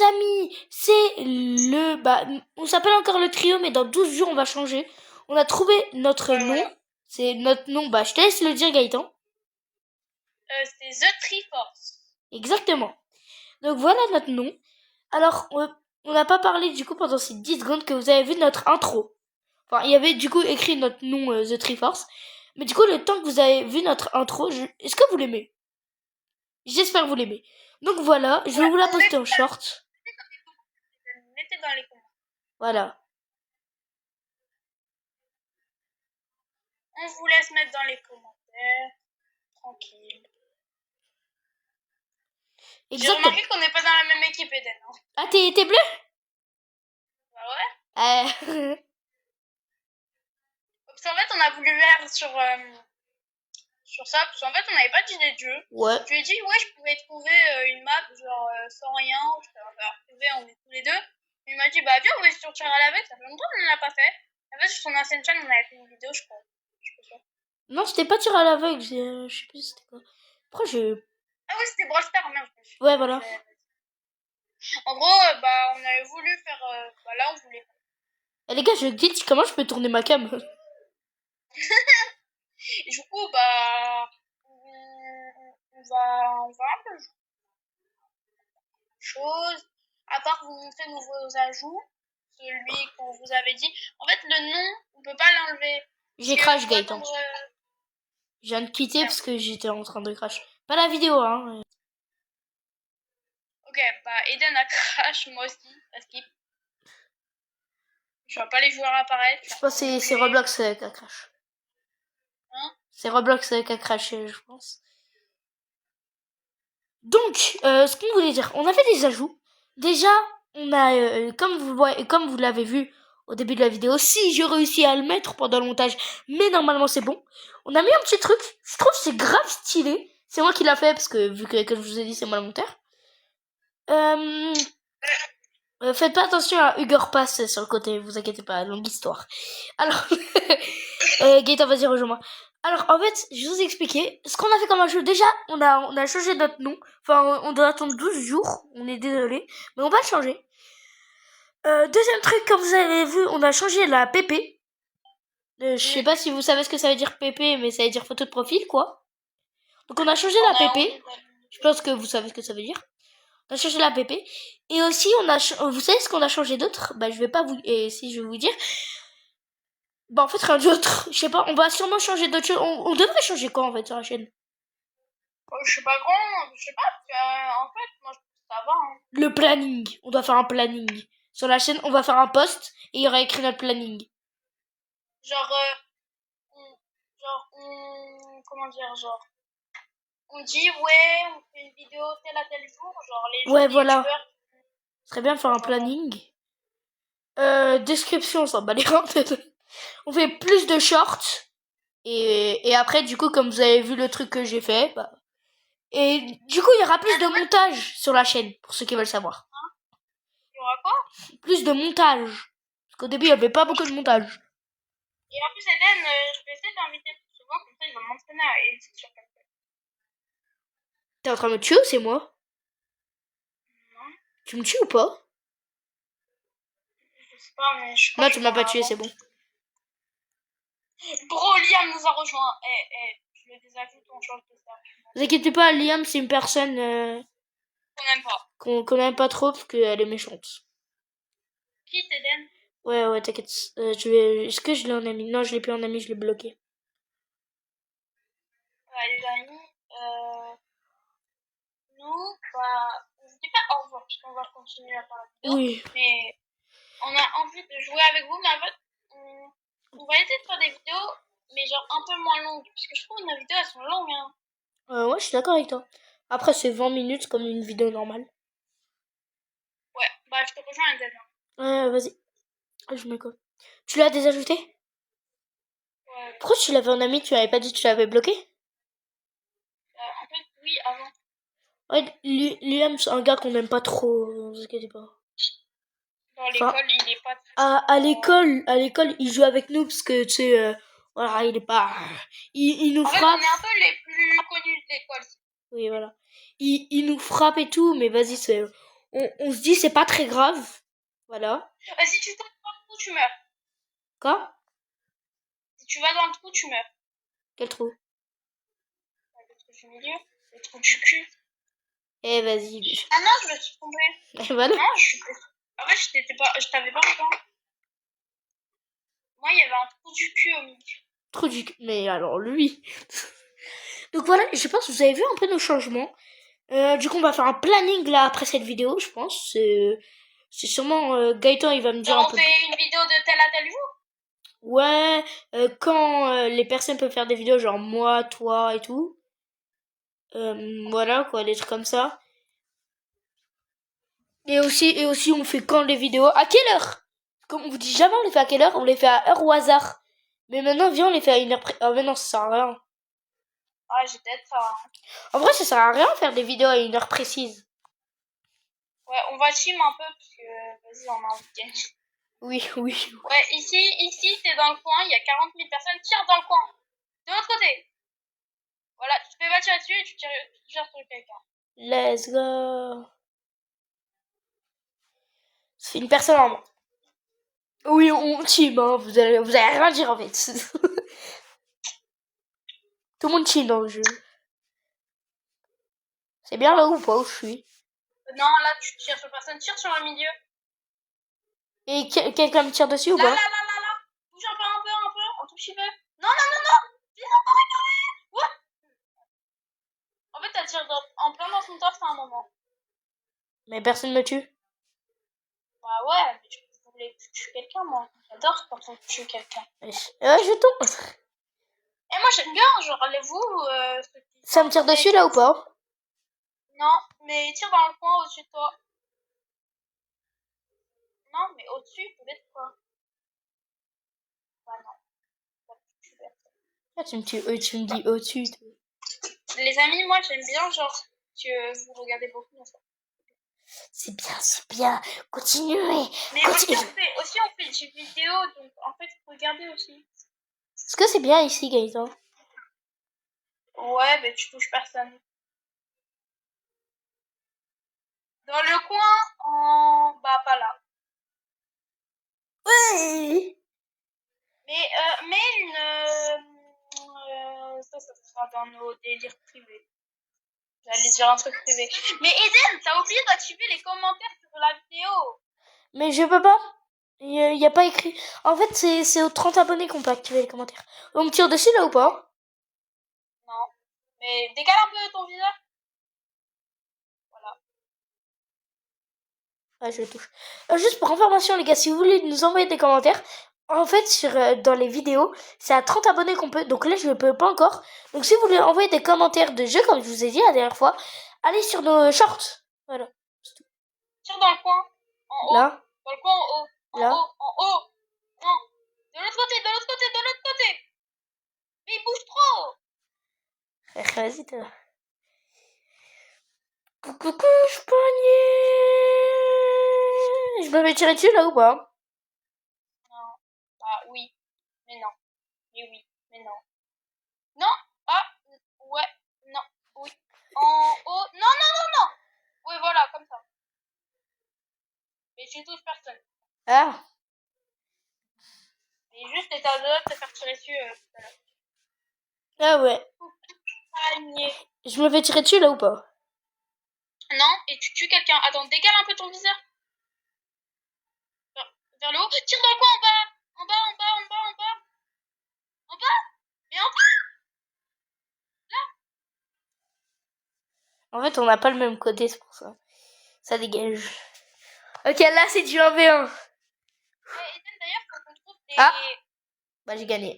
amis, c'est le... Bah, on s'appelle encore le trio, mais dans 12 jours, on va changer. On a trouvé notre nom. Voilà. C'est notre nom, bah, je te laisse le dire, Gaëtan. C'est The Triforce. Exactement. Donc voilà notre nom. Alors, on n'a pas parlé du coup pendant ces 10 secondes que vous avez vu notre intro. Enfin, il y avait du coup écrit notre nom The Triforce. Mais du coup, le temps que vous avez vu notre intro, est-ce que vous l'aimez? J'espère que vous l'aimez. Donc voilà, je vais vous la poster en short. Mettez dans les commentaires. Voilà. On vous laisse mettre dans les commentaires. Tranquille. J'ai Exactement. remarqué qu'on n'est pas dans la même équipe, Eden. Hein. Ah, t'es bleu? Bah ouais. Parce qu'en fait, on a voulu faire sur ça, parce qu'en fait, on n'avait pas d'idée de jeu. Ouais. Je lui ai dit, ouais, je pouvais trouver une map, genre sans rien, je peux faire trouver, on est tous les deux. Il m'a dit, bah viens, on va sur tir à l'aveugle, ça fait longtemps qu'on ne l'a pas fait. En fait, sur son ancienne chaîne, on avait fait une vidéo, je crois. Je suis pas sûre. Non, c'était pas tiré à l'aveugle, je sais plus c'était quoi. Pourquoi je... Ah oui, c'était Brawl Stars, merde. Ouais, voilà. En gros, bah, on avait voulu faire, bah là, on voulait. Eh, les gars, je glitch, comment je peux tourner ma cam? Et du coup, bah, on va un peu jouer. Chose, à part vous montrer nouveaux ajouts, celui qu'on vous avait dit. En fait, le nom, on peut pas l'enlever. J'ai crash, Gaëtan. Je viens de quitter parce que j'étais en train de crash. Pas la vidéo, hein. Ok, bah Eden a crash, moi aussi, à skip. Je vois pas les joueurs apparaître. Je pense que c'est Roblox qui a crash. Hein? C'est Roblox qui a crashé, je pense. Donc, ce qu'on voulait dire, on a fait des ajouts. Déjà, on a, comme vous l'avez vu au début de la vidéo, si j'ai réussi à le mettre pendant le montage, mais normalement c'est bon. On a mis un petit truc, je trouve que c'est grave stylé. C'est moi qui l'a fait parce que, vu que, comme je vous ai dit, c'est moi le monteur. Faites pas attention à Huger Pass sur le côté, vous inquiétez pas, longue histoire. Alors, Gaëtan, vas-y, rejoins-moi. Alors, en fait, je vais vous expliquer ce qu'on a fait comme un jeu. Déjà, on a changé notre nom. Enfin, on doit attendre 12 jours. On est désolé. Mais on va le changer. Deuxième truc, comme vous avez vu, on a changé la PP. Je sais pas si vous savez ce que ça veut dire PP, mais ça veut dire photo de profil, quoi. Donc, on a changé la PP. Je pense que vous savez ce que ça veut dire. On a changé la PP. Et aussi, vous savez ce qu'on a changé d'autre? Bah, je vais pas vous... Et si je vais vous dire... Bah, en fait, rien d'autre. Je sais pas, on va sûrement changer d'autres choses. On devrait changer quoi, en fait, sur la chaîne? Je sais pas grand, je sais pas, en fait, moi, je trouve ça va, hein. Le planning. On doit faire un planning. Sur la chaîne, on va faire un post et il y aura écrit notre planning. Genre, comment dire, genre, on dit, ouais, on fait une vidéo tel à tel jour, genre, les Ouais, jours voilà. youtubeurs. Ce serait bien de faire un planning. Description, on s'en bat les reins. On fait plus de shorts. Et après, du coup, comme vous avez vu le truc que j'ai fait, bah... Et du coup, il y aura plus de montage sur la chaîne, pour ceux qui veulent savoir. Il y aura quoi? Plus de montage. Parce qu'au début, il n'y avait pas beaucoup de montage. Et en plus, Eden, je vais essayer d'inviter plus souvent, comme ça, il va m'entraîner à éditer sur quelqu'un. T'es en train de me tuer ou c'est moi? Non, Tu me tues ou pas? je sais pas, mais je crois Non, que tu je m'as vais pas faire tué, avant. c'est bon. Bro, Liam nous a rejoint. Je le désajoute, on change de ça. Vous inquiétez pas, Liam, c'est une personne On n'aime pas. qu'on aime pas trop parce qu'elle est méchante. Qui, Eden? Ouais, t'inquiète. Est-ce que je l'ai en ami? Non, je l'ai plus en ami, je l'ai bloqué. Les amis, nous, bah, on vous dit pas au revoir, parce qu'on va continuer à parler de vidéo. Oui. Mais on a envie de jouer avec vous, mais en fait, on va essayer de faire des vidéos, mais genre un peu moins longues. Parce que je trouve que nos vidéos, elles sont longues, hein. Ouais, je suis d'accord avec toi. Après, c'est 20 minutes comme une vidéo normale. Ouais, bah, je te rejoins, Eden. Vas-y. Je mets quoi? Tu l'as désajouté? Ouais, Pourquoi tu l'avais en ami? Tu m'avais pas dit que tu l'avais bloqué? en fait, oui, avant. Ouais, Liam, c'est un gars qu'on aime pas trop, vous inquiétez pas. Dans l'école, il est pas très... À l'école, il joue avec nous parce que, tu sais, voilà, il est pas... Il nous En fait, frappe. on est un peu les plus connus de l'école. Oui, voilà. Il nous frappe et tout, mais vas-y, on se dit c'est pas très grave. Voilà. Si tu tombes dans le trou, tu meurs. Quoi? Si tu vas dans le trou, tu meurs. Quel trou? Le trou du milieu, le trou du cul. Eh, vas-y. Ah non, je me suis trompée. Et voilà. Non, je suis... En fait, je t'avais pas encore. Moi, il y avait un trou du cul au milieu. Trou du cul. Mais alors, lui. Donc voilà, je pense que vous avez vu un peu nos changements. Du coup, on va faire un planning là après cette vidéo, je pense. C'est sûrement Gaëtan, il va me dire un On peu. fait une vidéo de tel à tel jour. Ouais, quand les personnes peuvent faire des vidéos, genre moi, toi et tout. Voilà, quoi, des trucs comme ça. Et aussi, on fait quand les vidéos. À quelle heure? Comme on vous dit jamais, on les fait à quelle heure? On les fait à heure au hasard. Mais maintenant, viens, on les fait à une heure Ah, mais non, ça sert à rien. Ah, j'ai peut-être ça. Hein. En vrai, ça sert à rien de faire des vidéos à une heure précise. Ouais, on va team un peu parce que, vas-y, on a envie de gagner. Oui. Ouais, ici, t'es dans le coin, il y a 40 000 personnes, tire dans le coin. De l'autre côté. Voilà, tu te fais pas tirer dessus et tu tires sur quelqu'un. Let's go. C'est une personne en moins. Oui, on team, hein. Vous allez rien dire en fait. Tout le monde team dans le jeu. C'est bien là ou pas où je suis? Non, là, tu tires sur personne, tire sur le milieu. Et quelqu'un me tire dessus ou Là, pas? là. Bouge un peu, un tout petit peu. Non. Viens encore reculer. Ouais. En fait, t'as tiré en plein dans son torse à un moment. Mais personne me tue. Bah ouais, mais je voulais que tu tues quelqu'un, moi. J'adore quand on tue quelqu'un. Ouais, je tombe. Et moi, j'aime bien, genre, ceux qui Ça me tire dessus là ou pas? Non, mais tire dans le coin au-dessus de toi. Non, mais au-dessus, peut-être quoi. Bah non. Ah, tu me dis au-dessus. Les amis, moi, j'aime bien, genre, que vous regardez beaucoup. C'est bien. Continuez. Mais Continue. aussi, on fait des vidéos, donc en fait, regardez aussi. Est-ce que c'est bien ici, Gaëtan? Ouais, mais tu touches personne. Dans le coin, bah, pas là. Ouais. Mais ça sera dans nos délires privés. J'allais dire un truc privé. Mais Eden, t'as oublié d'activer les commentaires sur la vidéo. Mais je peux pas. Il y a pas écrit. En fait, c'est aux 30 abonnés qu'on peut activer les commentaires. On me tire dessus là ou pas? Non. Mais décale un peu ton visage. Voilà. Ah, je le touche. Juste pour information, les gars, si vous voulez nous envoyer des commentaires, en fait, dans les vidéos, c'est à 30 abonnés qu'on peut. Donc là, je ne peux pas encore. Donc si vous voulez envoyer des commentaires de jeux, comme je vous ai dit la dernière fois, allez sur nos shorts. Voilà. Tire dans le coin. En haut. Là. Dans le coin en haut. Là. En haut. Non. De l'autre côté. Mais il bouge trop. Vas-y, t'es là. Coucou, je poignais. Je me vais tirer dessus là ou pas? Non. Ah oui. Mais non. Mais oui. Mais non. Non. Ah. Ouais. Non. Oui. En haut. Non. Oui, voilà, comme ça. Mais je touche personne. Ah. Mais juste t'étais à deux doigts de te faire tirer dessus tout à l'heure. Ah ouais. Panier. Je me fais tirer dessus là ou pas? Non, et tu tues quelqu'un. Attends, décale un peu ton viseur. Vers le haut. Tire dans le coin en bas. En bas. Mais en bas. En fait, on n'a pas le même côté, c'est pour ça. Ça dégage. Ok, là, c'est du 1v1. Eden, d'ailleurs, faut qu'on trouve des... Ah. Bah, j'ai gagné.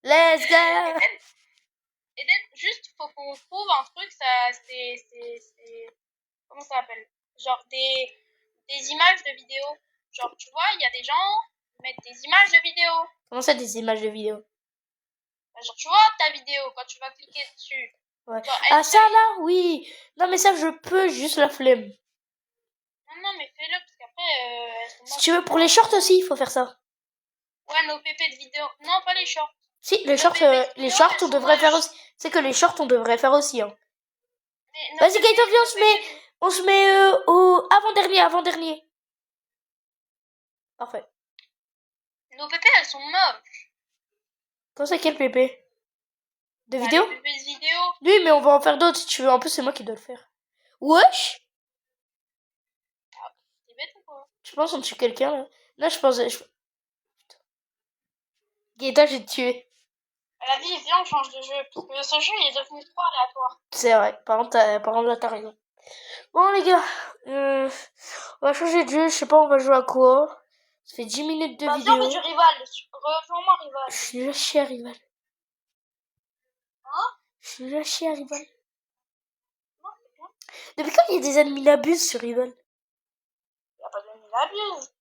Let's go. Eden, juste, faut qu'on trouve un truc, ça, c'est... Comment ça s'appelle? Genre des images de vidéos. Genre, tu vois, il y a des gens qui mettent des images de vidéos. Comment ça, des images de vidéo? Genre, tu vois ta vidéo, quand tu vas cliquer dessus. Ouais. Genre, Ah, ça là, oui. Non, mais ça, je peux, juste la flemme. Non, mais fais-le, parce qu'après... Si tu veux, pour les shorts aussi, il faut faire ça. Ouais, nos pépés de vidéo. Non, pas les shorts. Si, les shorts, on devrait faire aussi. C'est que les shorts, on devrait faire aussi. Hein. Vas-y, Gaëtan, viens, On se met au avant-dernier. Parfait. Nos pépés, elles sont moches. Comment ça, quel pépé? De vidéo? Les pépés de vidéo. Oui, mais on va en faire d'autres si tu veux. En plus, c'est moi qui dois le faire. Wesh! T'es bête ou quoi? Je pense qu'on tue quelqu'un, là. Là, je pense... Putain. Gaëtan, j'ai tué. La vie, viens, on change de jeu. Parce que ce jeu, il est devenu trop aléatoire. C'est vrai. Par contre, là, t'as raison. Bon, les gars. On va changer de jeu. Je sais pas, on va jouer à quoi? Ça fait 10 minutes de vidéo. Viens, du rival. Rejoins-moi, rival. Je suis lâché à rival. Hein? Je suis lâché à rival. Non, c'est bien. Depuis quand il y a des ennemis l'abusent sur rival? Y'a pas d'ennemi l'abuse.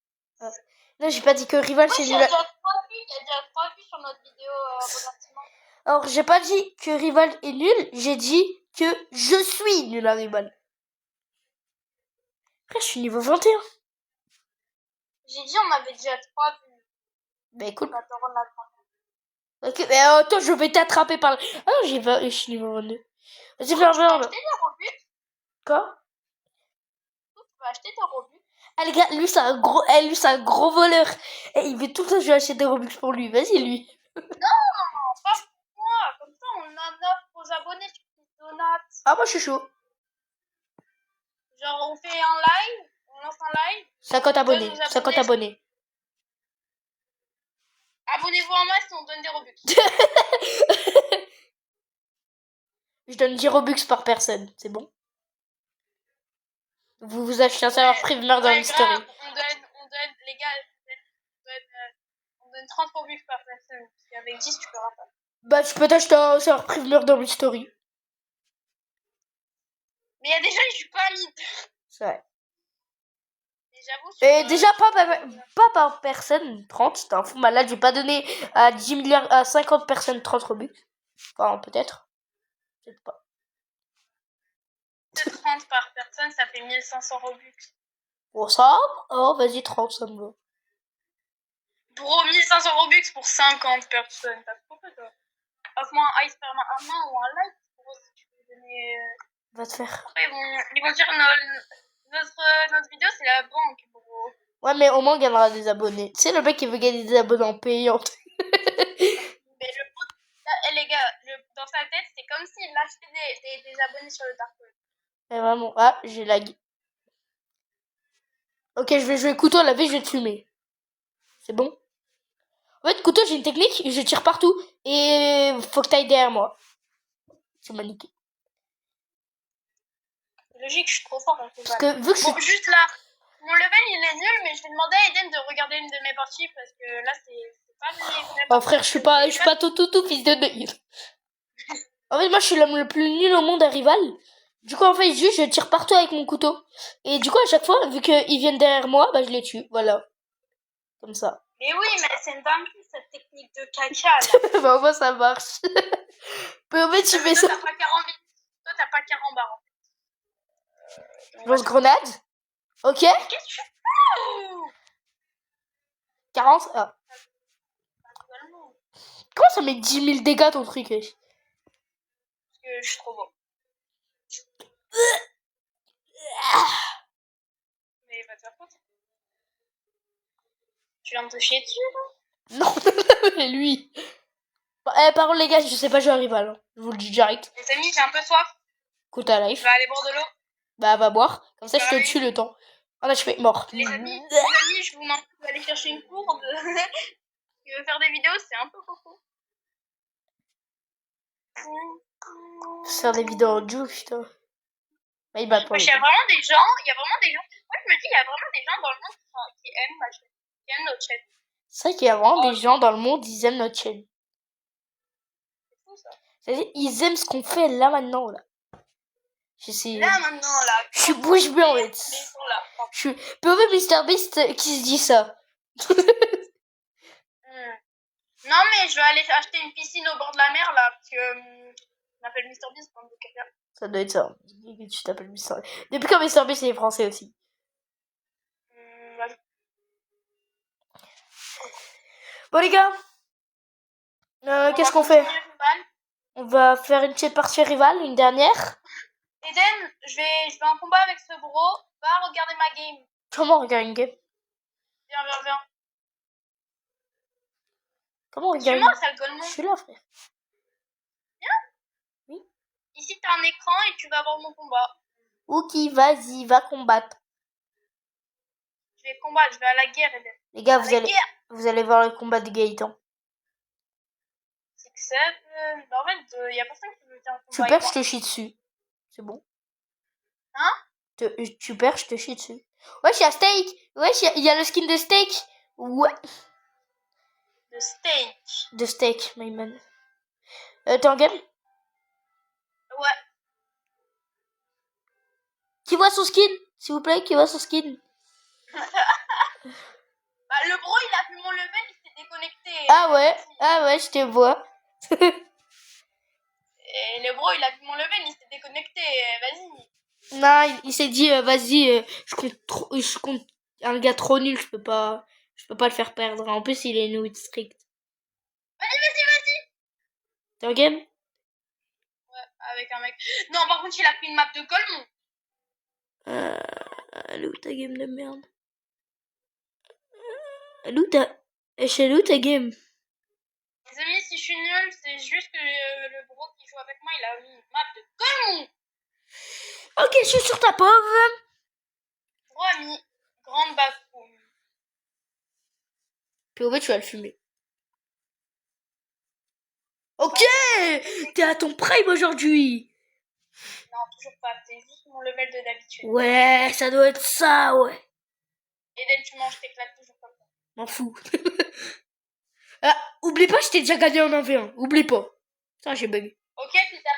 Non, j'ai pas dit que rival c'est Il y nul. a déjà 3 vues sur notre vidéo rebondissement. Alors, j'ai pas dit que rival est nul, j'ai dit que je suis nul à rival. Après, je suis niveau 21. J'ai dit on avait déjà 3 vues. Bah écoute. Attends, on a 3. Ok, mais attends, je vais t'attraper par là. Ah non, je suis niveau 22. Vas-y, fais un verre là. Tu peux acheter des Robux? Quoi? Tu peux acheter des Robux? Ah les gars, lui c'est un gros voleur. Et il veut tout le temps que je vais acheter des Robux pour lui. Vas-y, lui. Non, pas pour moi. Comme ça, on en offre aux abonnés sur Donat. Ah, moi je suis chaud. Genre, on fait un live, on lance un live. 50 abonnés. 50 abonnés. Abonnez-vous en masse et on donne des Robux. Je donne 10 Robux par personne, c'est bon? Vous vous achetez un serveur privé dans l'history. On donne, les gars, on donne 30 Robux par personne. Parce qu'avec 10, tu feras pas. Bah, tu peux t'acheter un serveur privé dans l'history. Mais il y a des gens, ils jouent pas à mid. C'est vrai. Et j'avoue, Et déjà, pas par personne, 30, t'es un fou malade, je vais pas donner à 10 milliards, à 50 personnes 30 Robux. Enfin, peut-être. Peut-être pas. 30 par personne, ça fait 1500 Robux. Bon, ça, oh, vas-y, 30, ça me va. Bro, 1500 Robux pour 50 personnes. T'as trop fait, toi. Offre-moi un ice permanent ou un like. Pour si tu veux donner. Va te faire. Après, ils vont dire notre vidéo, c'est la banque, bro. Ouais, mais au moins, on gagnera des abonnés. Tu sais, le mec qui veut gagner des abonnés en payant. Mais les gars, dans sa tête, c'est comme s'il achetait des abonnés sur le Dark Web. Et vraiment, ah, j'ai lag. Ok, je vais jouer couteau à la vie, je vais te fumer. C'est bon? En fait, couteau, j'ai une technique, je tire partout. Et faut que t'ailles derrière moi. C'est magnifique. Logique, je suis trop fort. Parce que vu que je suis... Juste là, mon level il est nul, mais je vais demander à Eden de regarder une de mes parties parce que là c'est pas mes vraies Oh frère, je suis pas tout, fils de deux. En fait, moi, je suis l'homme le plus nul au monde à rival. Du coup, en fait, juste, je tire partout avec mon couteau. Et du coup, à chaque fois, vu qu'ils viennent derrière moi, bah, je les tue. Voilà. Comme ça. Mais oui, mais c'est une dinguerie, cette technique de caca, là. Bah, au moins, ça marche. Mais en fait, tu mets ça... Toi, t'as pas 40 barres. Lance-grenade. Ok. Qu'est-ce que tu fais? 40. Ah. Comment ça met 10 000 dégâts, ton truc? Parce que je suis trop beau. Mais va te faire foutre. Tu viens de te chier dessus, là? Non, mais lui. Par contre, les gars, je sais pas jouer à rival. Hein. Je vous le dis direct. Les amis, j'ai un peu soif. Écoute ta life. Je vais aller boire de l'eau. Bah, va boire. Comme ça, je te tue le temps. Ah là, je fais mort. Les amis, je vous demande d'aller chercher une courde. Tu veux faire des vidéos, c'est un peu coco. Faire des vidéos en Joe, putain. Bah, il bat pas. Il y a vraiment des gens. Moi, je me dis, il y a vraiment des gens dans le monde qui aiment ma chaîne. Qui aiment notre chaîne. C'est vrai qu'il y a vraiment des gens dans le monde, ils aiment notre chaîne. C'est fou, ça. C'est-à-dire, ils aiment ce qu'on fait là, maintenant, là. J'essaie. Là, maintenant, là. Je suis bouche bée, en fait. Mais ils sont là. Je suis... Peu MrBeast qui se dit ça. Non, mais je vais aller acheter une piscine au bord de la mer, là, parce que on m'appelle MrBeast dans le vocabulaire. Ça doit être ça. Tu t'appelles MrBeast. Depuis quand MrBeast est français aussi. Vas-y. Bon, les gars. Qu'est-ce qu'on fait? On va faire une petite partie rivale, une dernière. Eden, je vais en combat avec ce bro. Va regarder ma game. Comment regarder une game? Viens. Comment regarder Suis-moi, une... sale golemon. Je suis là, frère. Ici, t'as un écran et tu vas voir mon combat. Ok, vas-y, va combattre. Je vais combattre, je vais à la guerre, Eden. Les gars, À la guerre. vous allez voir le combat de Gaëtan. 6-7. Bah, en fait, y a personne qui veut faire un combat. Tu avec perds, moi. je te chie dessus. C'est bon. Hein? Tu perds, je te chie dessus. Wesh, y'a Steak. Wesh, y a le skin de Steak. Ouais. De steak. De Steak, my man. T'es en game? Ouais. Qui voit son skin? S'il vous plaît, qui voit son skin? Bah, le bro, il a fait mon level, il s'est déconnecté. Ah ouais, je te vois. Et le bro, il a fait mon level, il s'est déconnecté. Vas-y. Non, il s'est dit, vas-y, je compte un gars trop nul, je peux pas le faire perdre. En plus, il est nul strict. Vas-y. T'es en game? Ouais, avec un mec. Non, par contre, il a pris une map de Golemon. Elle est où ta game de merde? Elle est où ta game? Les amis, si je suis nul, c'est juste que le bro qui joue avec moi, il a mis une map de Golemon. Ok, je suis sur ta pauvre. Bro a mis grande backroom. POV, tu vas le fumer. Ok, t'es à ton prime aujourd'hui. Non, toujours pas. C'est juste mon level de d'habitude. Ouais, ça doit être ça, ouais. Eden, tu manges tes claques toujours comme ça. M'en fous. Ah, oublie pas, je t'ai déjà gagné en 1v1. Oublie pas. Ça, j'ai bug. Ok, si t'as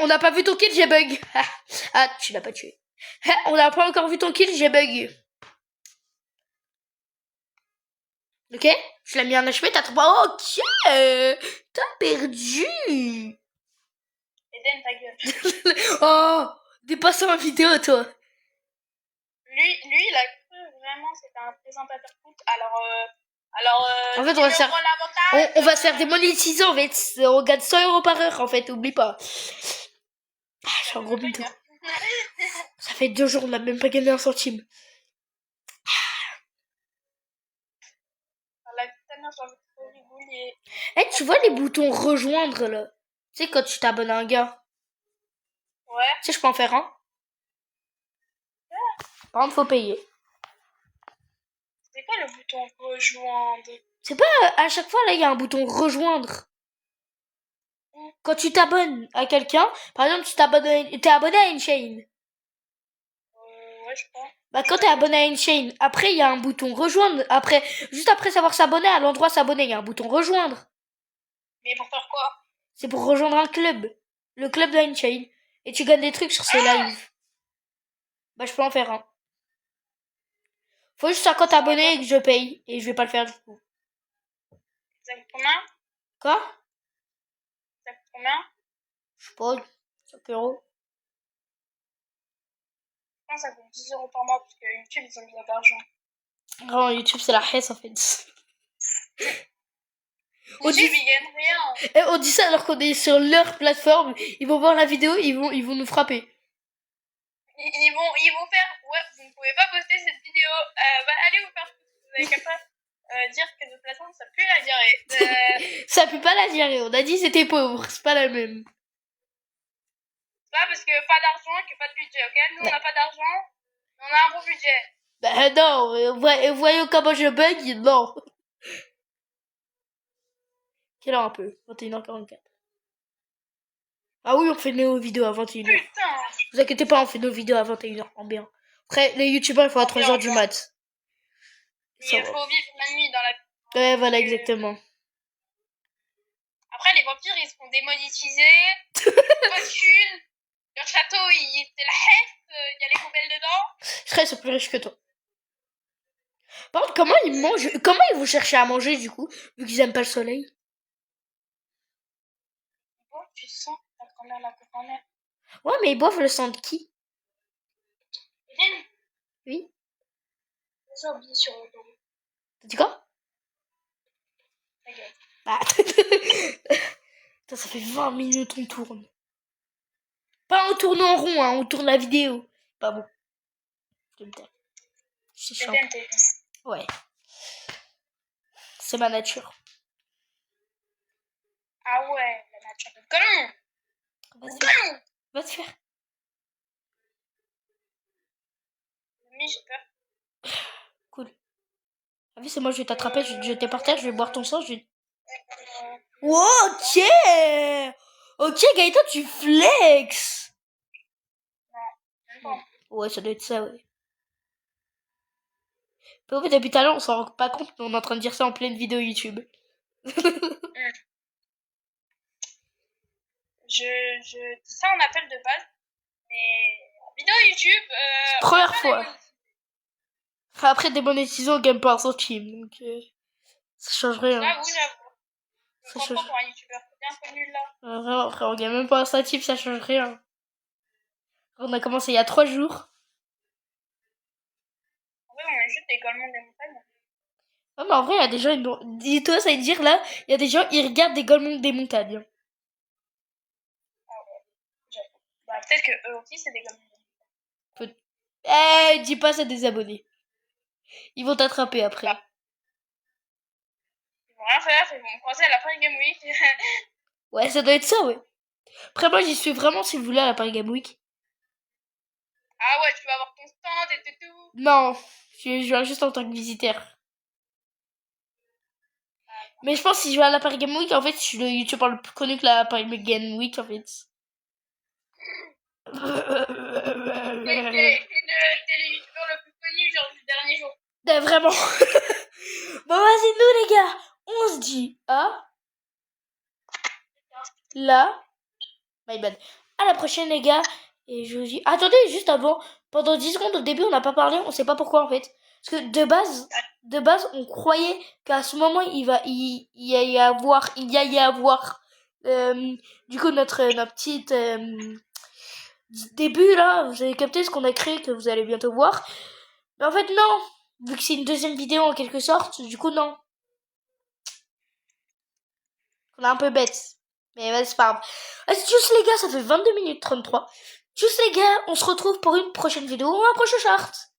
On n'a pas vu ton kill, j'ai bug. Ah, tu l'as pas tué. On n'a pas encore vu ton kill, j'ai bug. Ok, je l'ai mis en HP, t'as trop... Ok, t'as perdu. Eden, ta gueule. Oh, dépasse ma vidéo, toi. Lui, il a cru vraiment c'était un présentateur foot. En fait, on va se faire... On va se faire démonétiser, en fait. On gagne 100 € par heure, en fait, oublie pas. Ah, je suis un gros mytho. Ça fait 2 jours, on n'a même pas gagné un centime. Eh, tu vois les boutons rejoindre, là? Tu sais, quand tu t'abonnes à un gars. Ouais. Tu sais, je peux en faire un. Par contre, faut payer. C'est quoi le bouton rejoindre? C'est pas à chaque fois, là, il y a un bouton rejoindre. Quand tu t'abonnes à quelqu'un, par exemple, t'es abonné à une chaîne. Ouais, je crois. Bah, quand t'es abonné à une chaîne, après, il y a un bouton rejoindre. Après, juste après savoir s'abonner, à l'endroit s'abonner, il y a un bouton rejoindre. Mais pour faire quoi? C'est pour rejoindre un club. Le club d'une chaîne. Et tu gagnes des trucs sur ces lives. Bah, je peux en faire un. Faut juste 50 abonnés et que je paye. Et je vais pas le faire du coup. Ça coûte combien? Quoi? Ça coûte combien? Je sais pas, 5 €. Je pense que ça coûte 10 € par mois parce que YouTube, ils ont besoin d'argent. Non, YouTube, c'est la hesse en fait. YouTube, ils gagnent rien. Et on dit ça alors qu'on est sur leur plateforme. Ils vont voir la vidéo, ils vont nous frapper. Ils vont faire, ouais, vous ne pouvez pas poster cette vidéo. Bah, allez vous faire foutre. Vous avez qu'à pas dire que notre plateforme, ça pue la diarrhée. Ça pue pas la diarrhée. On a dit c'était pauvre. C'est pas la même. C'est pas parce que pas d'argent que pas de budget, ok? Nous, on n'a pas d'argent, mais on a un bon budget. Bah non, voyons comment je bug, non. Quelle heure un peu? 21h44. Ah oui, on fait nos vidéos à 21h. Putain! Vous inquiétez pas, on fait nos vidéos à 21h en bien. Après, les youtubeurs, il faut à 3h du mat. Mais il faut vivre la nuit dans la... Ouais, voilà, exactement. Après, les vampires, ils se font démonétiser. Pas de thunes. Leur château, c'est la hesse. Il y a les poubelles dedans. Je serais plus riche que toi. Par contre, comment ils mangent? Comment ils vont chercher à manger, du coup, vu qu'ils aiment pas le soleil? Bon, tu sens ta grand-mère, la grand-mère. Ouais, mais ils boivent le sang de qui? Hélène? Oui. J'ai oublié sur le dos. T'as dit quoi? Ta gueule. Ah. Putain, ça fait 20 minutes on tourne. Pas on tourne en rond, hein, on tourne la vidéo. Pas bon. Je me tais. C'est chiant. Ouais. C'est ma nature. Ah ouais, la nature de colon. Vas-y. Va te faire. Mais j'ai peur. Cool. Ah oui, c'est moi, je vais t'attraper, je vais te jeter par terre, je vais boire ton sang, je vais... Wow, ok. Ok, Gaëtan, tu flex. Même pas. Ouais, ça doit être ça, ouais. Mais en fait, depuis tout à l'heure, on s'en rend pas compte, mais on est en train de dire ça en pleine vidéo YouTube. Je dis ça en appel de base, mais en vidéo YouTube... Première fois. Après, démonétisé, on gagne pas un centime, donc ça change rien. J'avoue. Je Ça comprends change... pour un youtubeur, c'est bien connu là. Vraiment, après, on gagne même pas un centime, ça change rien. On a commencé il y a 3 jours. En vrai, on est juste également des montagnes. Ah, mais en vrai, il y a des gens, dis-toi, ça veut dire là, il y a des gens, ils regardent des Golemons des montagnes. Bah, peut-être que eux aussi, c'est des golemons. Dis pas ça des abonnés. Ils vont t'attraper après. Bah. Ils vont rien faire, ils vont me croiser à la Paris Game Week. Ouais, ça doit être ça, ouais. Après, moi, j'y suis vraiment si vous voulez à la Paris Game Week. Ah ouais, tu vas avoir ton stand et tout. Non, je viens juste en tant que visiteur. Mais je pense que si je vais à la Paris Game Week, en fait, je suis le youtubeur le plus connu que la Paris Game Week, en fait. T'es le youtubeur le plus connu, genre du dernier jour. Vraiment. Bon, vas-y, nous, les gars, on se dit à la... My bad. À la prochaine, les gars. Et je vous dis... Attendez, juste avant. Pendant 10 secondes, au début, on n'a pas parlé. On sait pas pourquoi, en fait. Parce que de base, on croyait qu'à ce moment, il y avoir... du coup, notre petite... début, là. Vous avez capté ce qu'on a créé, que vous allez bientôt voir. Mais en fait, non. Vu que c'est une deuxième vidéo, en quelque sorte. Du coup, non. On est un peu bête. Mais ouais, c'est pas grave. Vas-y, tchuss les gars, ça fait 22 minutes 33. Tchuss les gars, on se retrouve pour une prochaine vidéo ou un prochain chart.